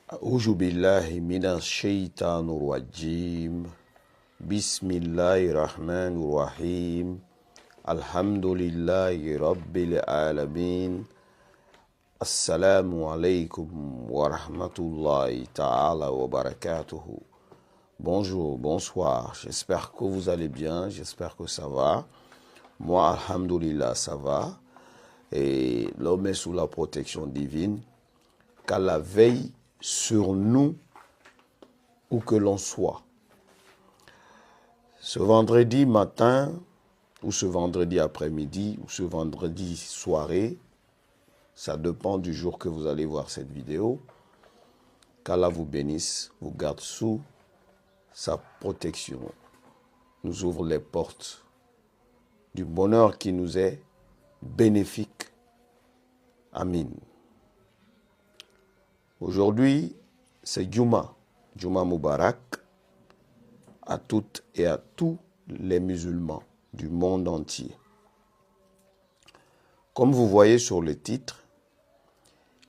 أعوذ بالله من الشيطان الرجيم بسم الله الرحمن الرحيم الحمد لله رب العالمين السلام عليكم ورحمة الله تعالى وبركاته. Bonjour, bonsoir, j'espère que vous allez bien, j'espère que ça va. Moi, alhamdoulilah, ça va. Et l'homme est sous la protection divine. Qu'Allah veille sur nous où que l'on soit. Ce vendredi matin, ou ce vendredi après-midi, ou ce vendredi soirée, ça dépend du jour que vous allez voir cette vidéo. Qu'Allah vous bénisse, vous garde sous sa protection, nous ouvre les portes du bonheur qui nous est bénéfique. Amin. Aujourd'hui, c'est Juma Mubarak à toutes et à tous les musulmans du monde entier. Comme vous voyez sur le titre,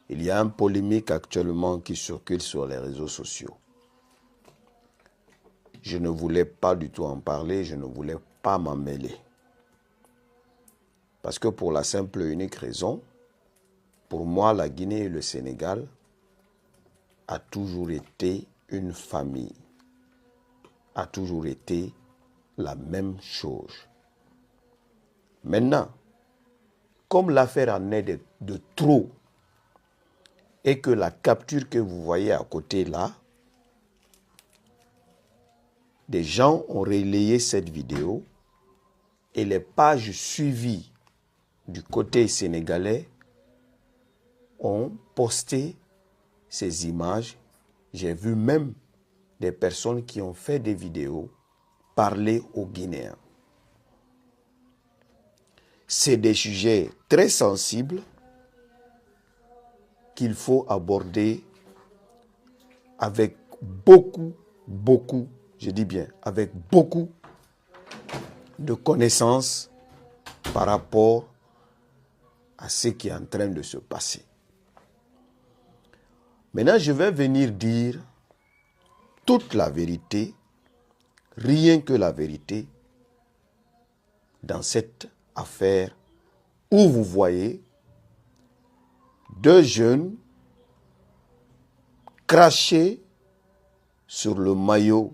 il y a une polémique actuellement qui circule sur les réseaux sociaux. Je ne voulais pas du tout en parler, je ne voulais pas m'en mêler. Parce que pour la simple et unique raison, pour moi, la Guinée et le Sénégal a toujours été une famille, a toujours été la même chose. Maintenant, comme l'affaire en est de trop, et que la capture que vous voyez à côté là, des gens ont relayé cette vidéo et les pages suivies du côté sénégalais ont posté ces images. J'ai vu même des personnes qui ont fait des vidéos parler aux Guinéens. C'est des sujets très sensibles qu'il faut aborder avec beaucoup, je dis bien, avec beaucoup de connaissances par rapport à ce qui est en train de se passer. Maintenant, je vais venir dire toute la vérité, rien que la vérité, dans cette affaire où vous voyez deux jeunes cracher sur le maillot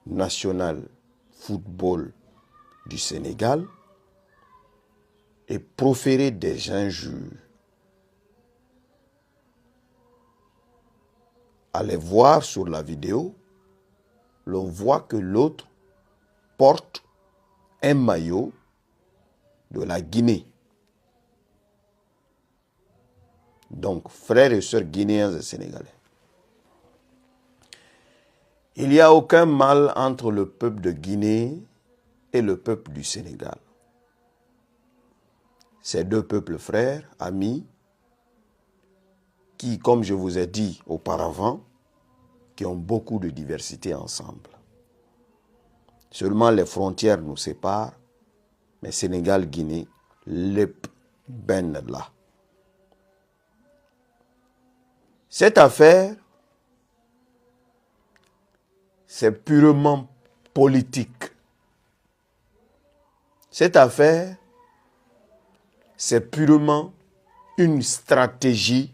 national football du Sénégal et proférer des injures. Allez voir sur la vidéo, l'on voit que l'autre porte un maillot de la Guinée. Donc, frères et sœurs guinéens et sénégalais, il n'y a aucun mal entre le peuple de Guinée et le peuple du Sénégal. Ces deux peuples frères, amis, qui, comme je vous ai dit auparavant, qui ont beaucoup de diversité ensemble. Seulement les frontières nous séparent, mais Sénégal-Guinée, lep ben là. Cette affaire, c'est purement politique. Cette affaire, c'est purement une stratégie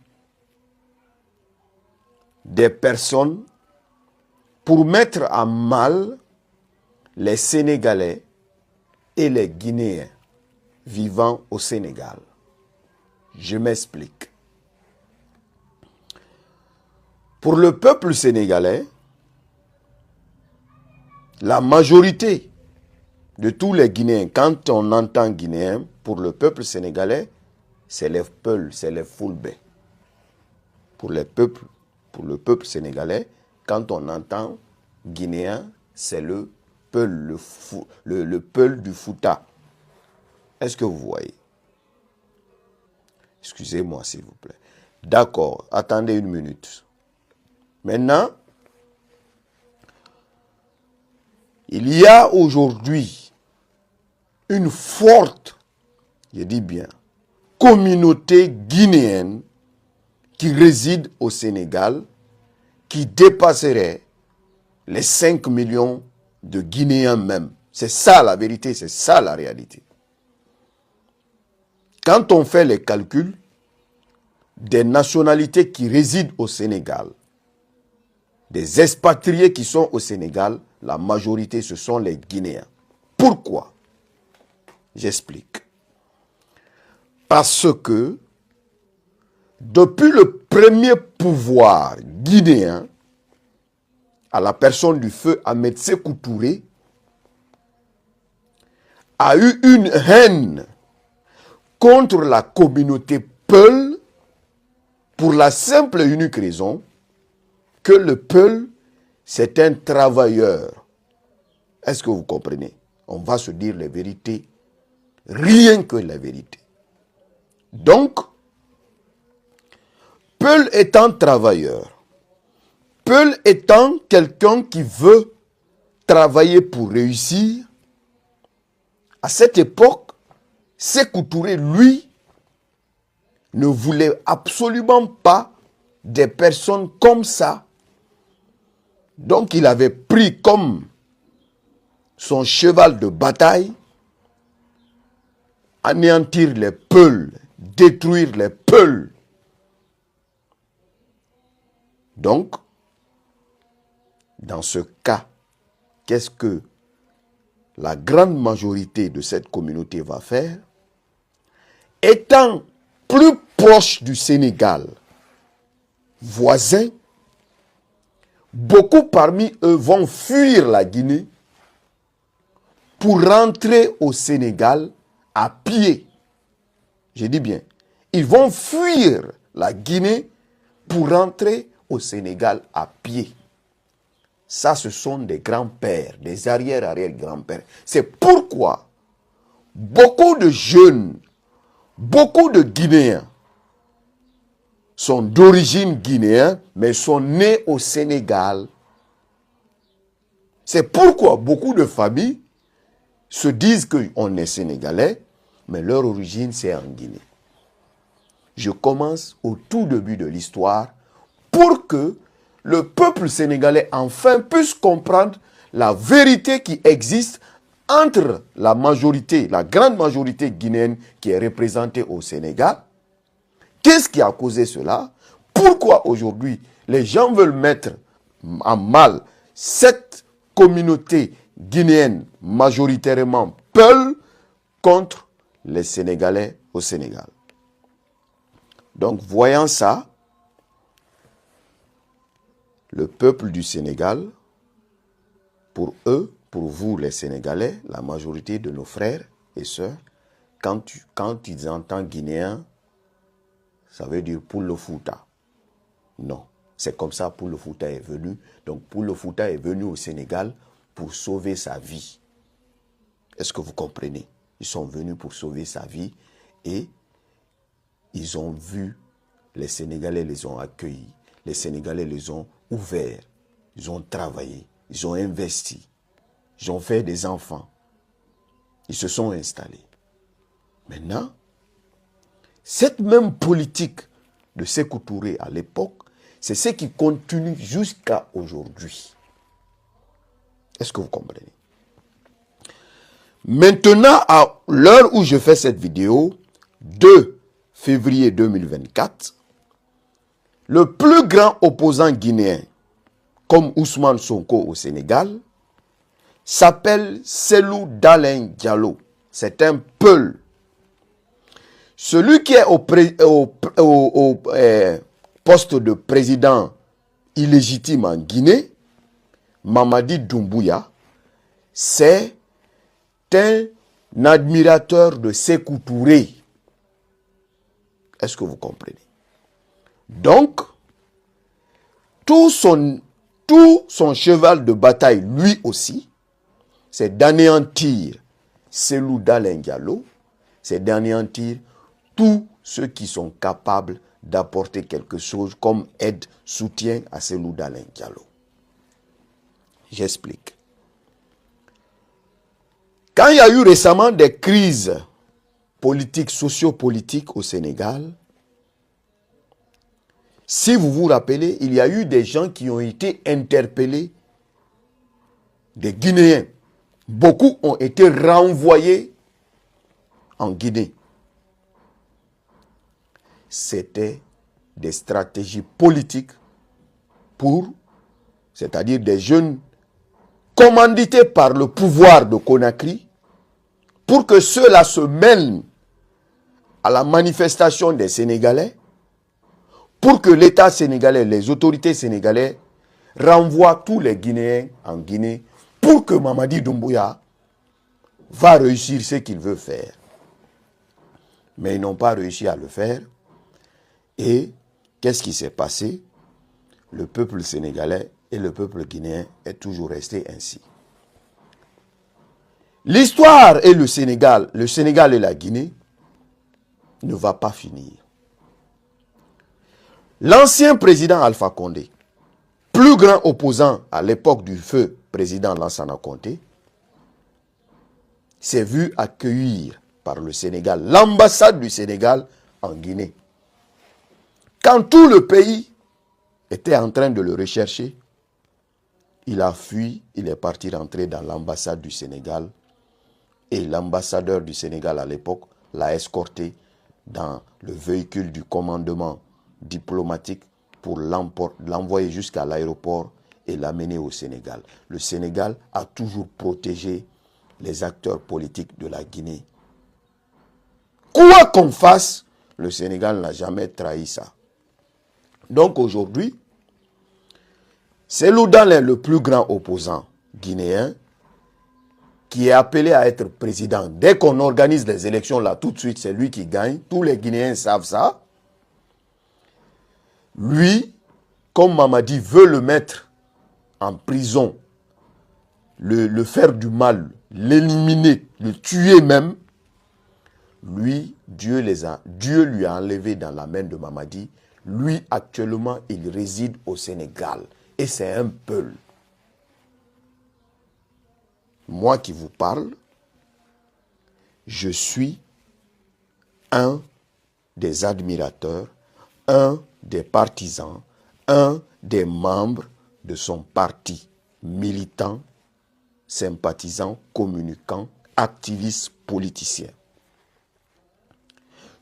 des personnes pour mettre à mal les Sénégalais et les Guinéens vivant au Sénégal. Je m'explique. Pour le peuple sénégalais, la majorité de tous les Guinéens, quand on entend Guinéen, pour le peuple sénégalais, c'est les Peuls, c'est les Fulbés. Pour le peuple sénégalais, quand on entend Guinéen, c'est le Peul, le Peul du Fouta. Est-ce que vous voyez? Excusez-moi, s'il vous plaît. D'accord, attendez une minute. Maintenant, il y a aujourd'hui une forte, je dis bien, communauté guinéenne qui réside au Sénégal qui dépasserait les 5 millions de Guinéens même. C'est ça la vérité, c'est ça la réalité. Quand on fait les calculs des nationalités qui résident au Sénégal, des expatriés qui sont au Sénégal, la majorité ce sont les Guinéens. Pourquoi? J'explique. Parce que depuis le premier pouvoir guinéen, à la personne du feu Ahmed Sékou Touré, a eu une haine contre la communauté Peul pour la simple et unique raison que le Peul, c'est un travailleur. Est-ce que vous comprenez? On va se dire les vérités, rien que la vérité. Donc, Peul étant travailleur, Peul étant quelqu'un qui veut travailler pour réussir, à cette époque, Sékou Touré, lui, ne voulait absolument pas des personnes comme ça. Donc il avait pris comme son cheval de bataille anéantir les Peuls, détruire les Peuls. Donc, dans ce cas, qu'est-ce que la grande majorité de cette communauté va faire? Étant plus proche du Sénégal, voisin, beaucoup parmi eux vont fuir la Guinée pour rentrer au Sénégal à pied. Je dis bien, ils vont fuir la Guinée pour rentrer au Sénégal à pied. Ça, ce sont des grands-pères, des arrière-arrière-grands-pères. C'est pourquoi beaucoup de jeunes, beaucoup de Guinéens sont d'origine guinéenne, mais sont nés au Sénégal. C'est pourquoi beaucoup de familles se disent qu'on est sénégalais, mais leur origine, c'est en Guinée. Je commence au tout début de l'histoire pour que le peuple sénégalais enfin puisse comprendre la vérité qui existe entre la majorité, la grande majorité guinéenne qui est représentée au Sénégal. Qu'est-ce qui a causé cela? Pourquoi aujourd'hui les gens veulent mettre en mal cette communauté guinéenne majoritairement Peul contre les Sénégalais au Sénégal? Donc, voyant ça, le peuple du Sénégal, pour eux, pour vous les Sénégalais, la majorité de nos frères et sœurs, quand ils entendent Guinéen, ça veut dire Poulo Fouta. Non, c'est comme ça Poulo Fouta est venu. Donc Poulo Fouta est venu au Sénégal pour sauver sa vie. Est-ce que vous comprenez? Ils sont venus pour sauver sa vie et ils ont vu, les Sénégalais les ont accueillis, les Sénégalais les ont ouverts, ils ont travaillé, ils ont investi, ils ont fait des enfants, ils se sont installés. Maintenant, cette même politique de Sékou Touré à l'époque, c'est ce qui continue jusqu'à aujourd'hui. Est-ce que vous comprenez? Maintenant, à l'heure où je fais cette vidéo, 2 février 2024, le plus grand opposant guinéen, comme Ousmane Sonko au Sénégal, s'appelle Cellou Dalein Diallo. C'est un Peul. Celui qui est au poste de président illégitime en Guinée, Mamadi Doumbouya, c'est un admirateur de Sékou Touré. Est-ce que vous comprenez? Donc, tout son cheval de bataille, lui aussi, c'est d'anéantir Cellou Dalein Diallo, c'est d'anéantir tous ceux qui sont capables d'apporter quelque chose comme aide, soutien à Cellou Dalein Diallo. J'explique. Quand il y a eu récemment des crises politiques, sociopolitiques au Sénégal, Si vous vous rappelez, il y a eu des gens qui ont été interpellés, des Guinéens. Beaucoup ont été renvoyés en Guinée. C'était des stratégies politiques c'est-à-dire des jeunes commandités par le pouvoir de Conakry, pour que ceux-là se mêlent à la manifestation des Sénégalais, pour que l'État sénégalais, les autorités sénégalaises renvoient tous les Guinéens en Guinée, pour que Mamadi Doumbouya va réussir ce qu'il veut faire. Mais ils n'ont pas réussi à le faire. Et qu'est-ce qui s'est passé? Le peuple sénégalais et le peuple guinéen est toujours resté ainsi. L'histoire et le Sénégal et la Guinée ne va pas finir. L'ancien président Alpha Condé, plus grand opposant à l'époque du feu président Lansana Conté, s'est vu accueillir par le Sénégal, l'ambassade du Sénégal en Guinée. Quand tout le pays était en train de le rechercher, il a fui, il est parti rentrer dans l'ambassade du Sénégal et l'ambassadeur du Sénégal à l'époque l'a escorté dans le véhicule du commandement diplomatique pour l'envoyer jusqu'à l'aéroport et l'amener au Sénégal. Le Sénégal a toujours protégé les acteurs politiques de la Guinée. Quoi qu'on fasse, le Sénégal n'a jamais trahi ça. Donc aujourd'hui, c'est Loudalen, le plus grand opposant guinéen, qui est appelé à être président. Dès qu'on organise les élections là, tout de suite, c'est lui qui gagne. Tous les Guinéens savent ça. Lui, comme Mamadi veut le mettre en prison, le faire du mal, l'éliminer, le tuer même, lui, Dieu lui a enlevé dans la main de Mamadi. Lui, actuellement, il réside au Sénégal. Et c'est un Peul. Moi qui vous parle, je suis un des admirateurs, un des partisans, un des membres de son parti, militant, sympathisant, communicant, activiste, politicien.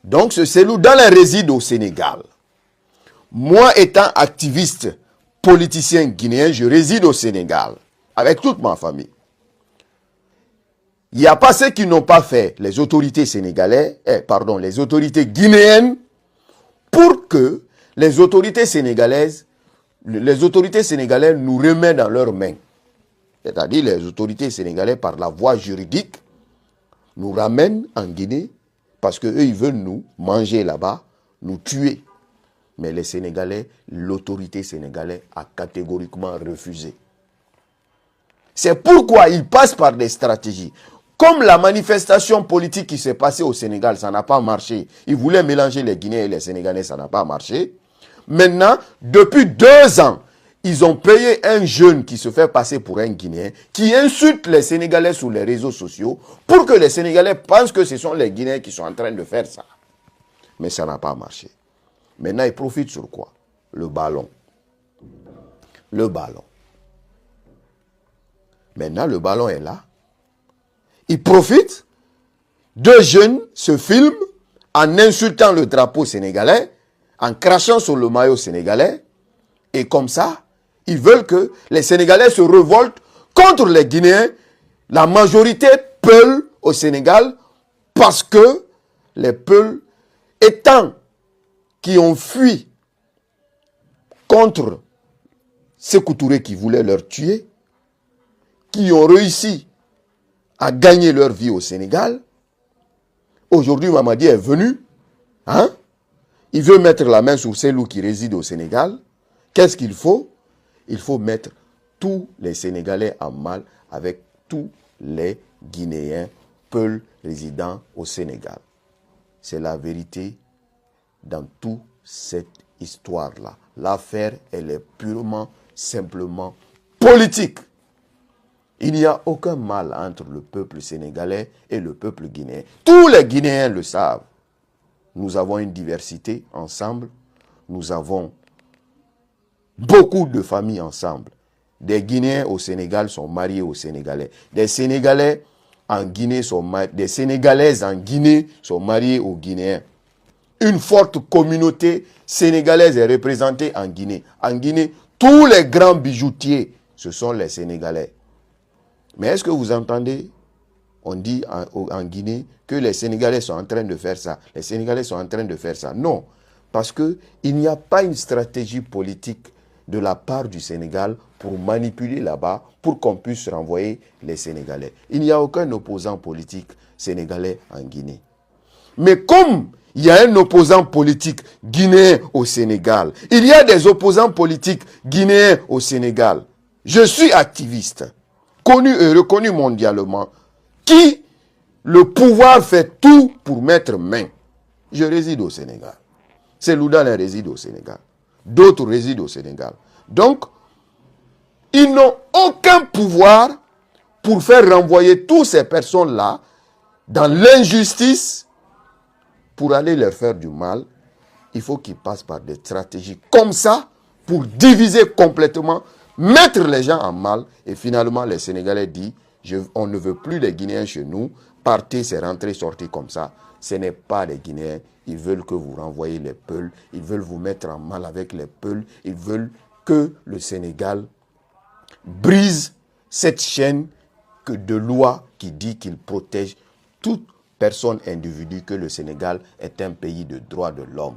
Donc ce Cellou Dalein réside au Sénégal. Moi étant activiste, politicien guinéen, je réside au Sénégal, avec toute ma famille. Il n'y a pas ceux qui n'ont pas fait, les autorités sénégalaises, les autorités guinéennes, pour que les autorités sénégalaises nous remettent dans leurs mains. C'est-à-dire les autorités sénégalaises, par la voie juridique, nous ramènent en Guinée, parce qu'eux, ils veulent nous manger là-bas, nous tuer. Mais les Sénégalais, l'autorité sénégalaise a catégoriquement refusé. C'est pourquoi ils passent par des stratégies. Comme la manifestation politique qui s'est passée au Sénégal, ça n'a pas marché. Ils voulaient mélanger les Guinéens et les Sénégalais, ça n'a pas marché. Maintenant, depuis 2 ans, ils ont payé un jeune qui se fait passer pour un Guinéen, qui insulte les Sénégalais sur les réseaux sociaux, pour que les Sénégalais pensent que ce sont les Guinéens qui sont en train de faire ça. Mais ça n'a pas marché. Maintenant, ils profitent sur quoi? Le ballon. Le ballon. Maintenant, le ballon est là. Ils profitent. 2 jeunes se filment en insultant le drapeau sénégalais, en crachant sur le maillot sénégalais. Et comme ça, ils veulent que les Sénégalais se révoltent contre les Guinéens, la majorité Peul au Sénégal, parce que les Peuls, étant qui ont fui contre Sékou Touré qui voulait leur tuer, qui ont réussi à gagner leur vie au Sénégal. Aujourd'hui, Mamadi est venu. Il veut mettre la main sur Cellou qui réside au Sénégal. Qu'est-ce qu'il faut? Il faut mettre tous les Sénégalais en mal avec tous les Guinéens, Peuls résidant au Sénégal. C'est la vérité dans toute cette histoire-là. L'affaire, elle est purement, simplement politique. Il n'y a aucun mal entre le peuple sénégalais et le peuple guinéen. Tous les Guinéens le savent. Nous avons une diversité ensemble. Nous avons beaucoup de familles ensemble. Des Guinéens au Sénégal sont mariés aux Sénégalais. Des Sénégalais en Guinée sont des Sénégalaises en Guinée sont mariées aux Guinéens. Une forte communauté sénégalaise est représentée en Guinée. En Guinée, tous les grands bijoutiers, ce sont les Sénégalais. Mais est-ce que vous entendez? On dit en Guinée que les Sénégalais sont en train de faire ça. Les Sénégalais sont en train de faire ça. Non, parce qu'il n'y a pas une stratégie politique de la part du Sénégal pour manipuler là-bas, pour qu'on puisse renvoyer les Sénégalais. Il n'y a aucun opposant politique sénégalais en Guinée. Mais comme il y a un opposant politique guinéen au Sénégal, il y a des opposants politiques guinéens au Sénégal. Je suis activiste, connu et reconnu mondialement, qui le pouvoir fait tout pour mettre main. Je réside au Sénégal. Seloudan réside au Sénégal. D'autres résident au Sénégal. Donc, ils n'ont aucun pouvoir pour faire renvoyer toutes ces personnes-là dans l'injustice pour aller leur faire du mal. Il faut qu'ils passent par des stratégies comme ça pour diviser complètement, mettre les gens en mal. Et finalement, les Sénégalais disent, on ne veut plus les Guinéens chez nous. Partez, c'est rentré, sortez comme ça. Ce n'est pas les Guinéens. Ils veulent que vous renvoyez les Peuls. Ils veulent vous mettre en mal avec les Peuls. Ils veulent que le Sénégal brise cette chaîne de loi qui dit qu'il protège toute personne individu, que le Sénégal est un pays de droits de l'homme.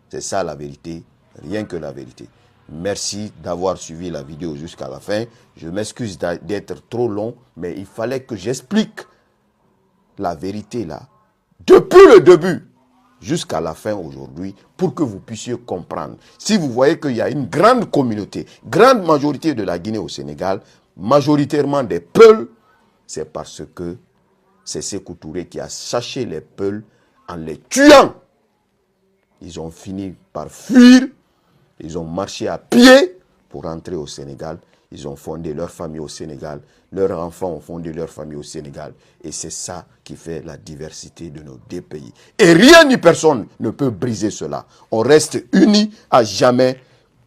C'est ça la vérité, rien que la vérité. Merci d'avoir suivi la vidéo jusqu'à la fin. Je m'excuse d'être trop long, mais il fallait que j'explique la vérité là, depuis le début jusqu'à la fin aujourd'hui, pour que vous puissiez comprendre. Si vous voyez qu'il y a une grande communauté, grande majorité de la Guinée au Sénégal, majoritairement des Peuls, c'est parce que c'est Sékou Touré qui a chassé les Peuls en les tuant. Ils ont fini par fuir, ils ont marché à pied pour rentrer au Sénégal. Ils ont fondé leur famille au Sénégal. Leurs enfants ont fondé leur famille au Sénégal. Et c'est ça qui fait la diversité de nos deux pays. Et rien ni personne ne peut briser cela. On reste unis à jamais.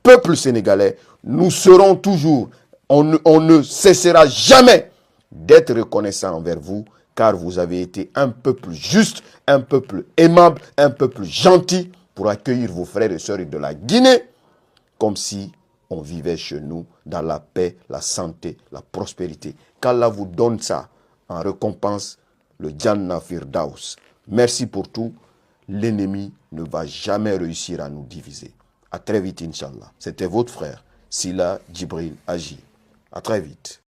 Peuple sénégalais, nous serons toujours, on ne cessera jamais d'être reconnaissant envers vous, car vous avez été un peuple juste, un peuple aimable, un peuple gentil pour accueillir vos frères et sœurs de la Guinée, comme si on vivait chez nous dans la paix, la santé, la prospérité. Qu'Allah vous donne ça en récompense, le Jannah Firdaus. Merci pour tout. L'ennemi ne va jamais réussir à nous diviser. À très vite, Inch'Allah. C'était votre frère, Sila Djibril Agi. À très vite.